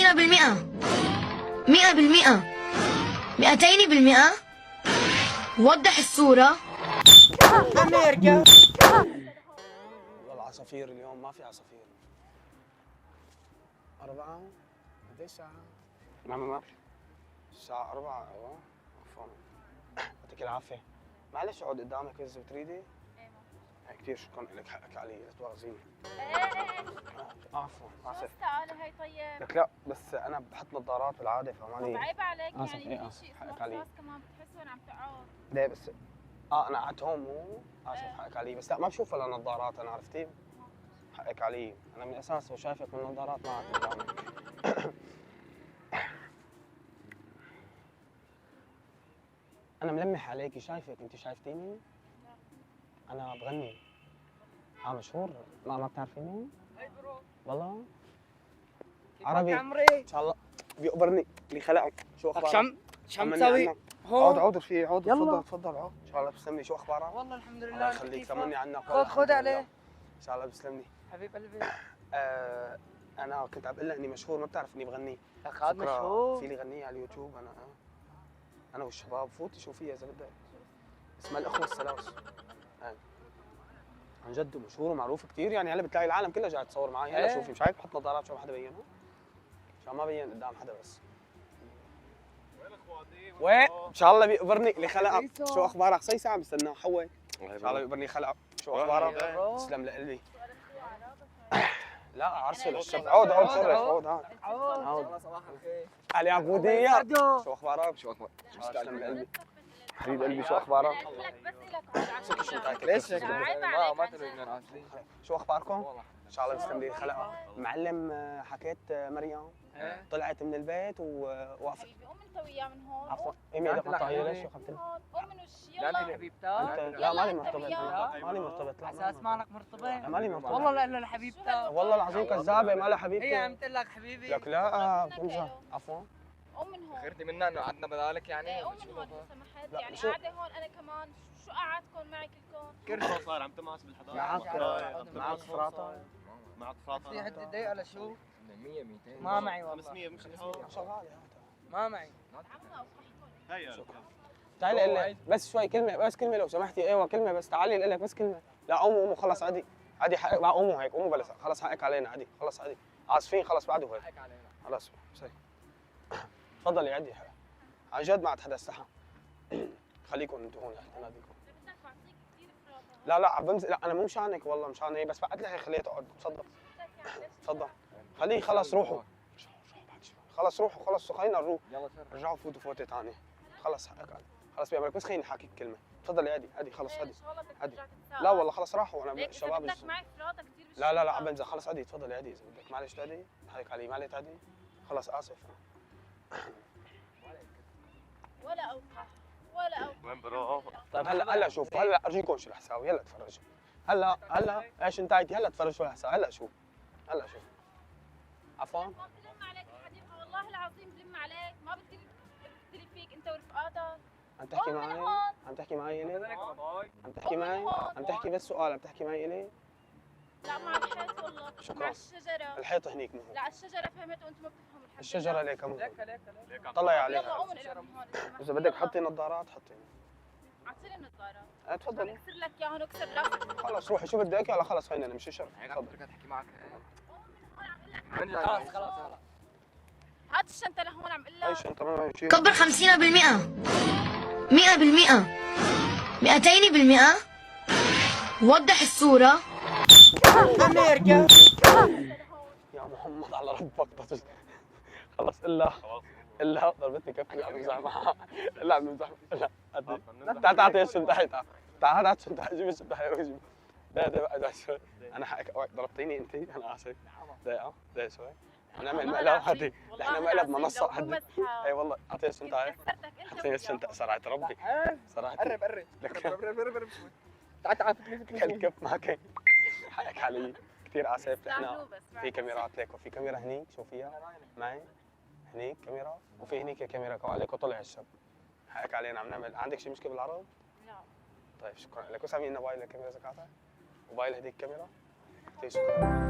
50%. 100%. 200%. وضح الصورة. أمريكا. والله العصافير اليوم ما في عصافير. 4 قديش الساعة؟ ما الساعة 4 ايوه عفوا. يعطيك العافية. معلش اقعد قدامك اذا بتريدي؟ كثير شكرا لك، حقك علي لا تواخذيني. عفوا شو اسف. السؤال هي طيب؟ لك لا بس انا بحط نظارات بالعاده فماني. طب عيب عليك آسف، يعني إيه، في شيء حقك اسمه علي. احساس كمان بتحس وين عم تقعد. ليه بس انا قعدت هون مو اسف حقك علي، بس لا ما بشوف الا نظارات انا عرفتي؟ حقك علي، انا من الاساس وشايفك من نظارات ما عاد قدامك. انا ملمح عليكي شايفك، انت شايفتيني؟ انا بغني. مشهور؟ ما بتعرفيني؟ والله؟ عربي؟ ان شاء الله بيقبرني اللي خلقه. شو اخبارك؟ شو عم تسوي؟ عود رفيقي عود، يلا. تفضل عود. ان شاء الله بسلمني، شو اخبارك؟ والله الحمد لله. الله يخليك، طمني عنك. خذ عليه. ان شاء الله بسلمني. حبيب قلبي. انا كنت عم بقول لها اني مشهور، ما بتعرف اني بغني. لك هذا مشهور. في لي غنية على اليوتيوب انا والشباب، فوتي شوفيها اذا بدك. اسمها الاخوة الثلاث. عن جد مشهور ومعروف كثير، يعني هلا بتلاقي العالم كلها جاي تصور معي. هلا شوفي مش هيك بحط نظارات عشان ما حدا يبينها، عشان ما بين قدام حدا. بس وين اخواتي؟ وين؟ ان شاء الله بيقبرني اللي خلقك. شو اخبارك؟ صي ساعة بستناه حوي. ان شاء الله بيقبرني خلقك. شو اخبارك؟ تسلم لقلبي. لا عرسل الشب. عود شرف عود. والله صباح الخير. اليعقوبية. شو اخبارك؟ شو اخبارك؟ تسلم لقلبي. حبيب قلبي شو اخبارك؟ ليش هيك؟ شو اخباركم؟ ان شاء الله بسلم لي الخلق. معلم حكيت مريم طلعت من البيت ووقفت. حبيبي قوم انت وياه من هون. عفوا امي اذا قطعي ليش شو خبتني؟ قوم من وشي لا يلا. حبيبتك. لا ماني مرتبط. ماني مرتبط. اساس مالك مرتبط؟ ماني مرتبط والله لا لحبيبتك. والله العظيم كذابه ما لها حبيبتي. هي عم تقول لك حبيبي. لك لا بتمزح. عفوا قوم من هون. خيرتي منا انه قعدنا بدالك يعني. قوم من هون لو سمحت. لا، يعني شو- قاعده هون انا كمان. شو قعدتكم معي كلكم؟ كرشه صار عم تماس بالحضاره. معك فراطه. معك فراطه. في حد يضايق على شو؟ 100 200 ما معي والله. 500 مش الحوار. شغال ما معي. عمو افرحكم. هيا تعالي اقول لك بس شوي كلمه، بس كلمه لو سمحتي. ايوه كلمه بس، تعالي اقول لك بس كلمه. لا قوموا خلص عادي عادي حقك مع قوموا هيك، قوموا بلا خلص حقك علينا عادي خلص عادي. اسفين خلص بعده هيك حقك علينا. خلص بس هيك. تفضلي عادي عن جد ما عاد حدا استحى. خليكم انتم هون تحت ناديكم. بدك بعطيك كثير فراغ. لا عم بمزح. لا انا مو مشانك والله مشان بس بعد لها خليها تقعد. تفضل تفضل خليه خلص روحوا. خلص روحوا خلص خلينا نروح. يلا رجعوا فوتوا فوتة ثانية. خلص حقك علي. خلص بيعملك بس خليني احكيك كلمة. تفضلي عادي خلص عادي. عادي. لا والله خلص راحوا انا الشباب. بدك معي فراغ كثير. لا عم بمزح. خلص عادي تفضلي عادي اذا بدك. معلش تعدي حقك علي. معلش تعدي. خلص اسف. ولا اوقع وين بروح؟ طيب هلا شوف هلا ارجيكم شو رح اساوي. هلا تفرجوا. هلا ايش انتهيتي؟ هلا تفرجوا شو رح اساوي. هلا شوف عفوا. ما بلم عليك الحديقه والله العظيم بلم عليك. ما بدي اختلف فيك انت ورفقاتك. عم تحكي معي؟ عم تحكي معي الي؟ عم تحكي معي؟ عم تحكي بس سؤال. عم تحكي معي الي؟ لا مع الحيط والله. شكراً. مع الشجره. الحيط هنيك مو هو. لا الشجره فهمت وانتم ما بتفهموا الحمد الشجرة ليك مو هو. ليك. طلعي يلا عليها. قوم نقرب من هون. إذا بدك حطي نظارات حطي. اعطيني النظاره. تفضلي. اكسر لك اياهم واكسر راسك. خلص روحي شو بدك. يلا خلص خلينا نمشي شر. هيك عم تفضل. تركها تحكي معك. من جاي؟ خلاص. هات الشنطه لهون عم اقول ايش لك. انت ما شيء. كبر 50%. 100%. 200%. وضح الصورة. أمريكا. يا محمد على ربك بطل. خلص الا ضربتني كفي عم بمزح معها. الا عم بمزح. لا تعال الشنطة هي تعال هات الشنطة. جيب الشنطة هي روح جيب. ده شوي. انا حقك ضربتيني انت. انا اسف. ده شوي. نعمل مقلب هدي. نحن مقلب منصة هدي. اي والله اعطيني الشنطة هي. اعطيني الشنطة صراحة ربي. صراحة قرب شوي. تعال فتني. كلكف معك. حقك علي كثير اسف. احنا في كاميرات ليك وفي كاميرا هنيك شوفيها معي. هنيك كاميرا وفي هنيك كاميرا كمان عليك وطلع الشب. حقك علينا عم نعمل. عندك شيء مشكله بالعرض؟ لا. طيب شكرا لك. وسامي لنا موبايل الكاميرا زكاتها. موبايل هديك كاميرا. كثير شكرا.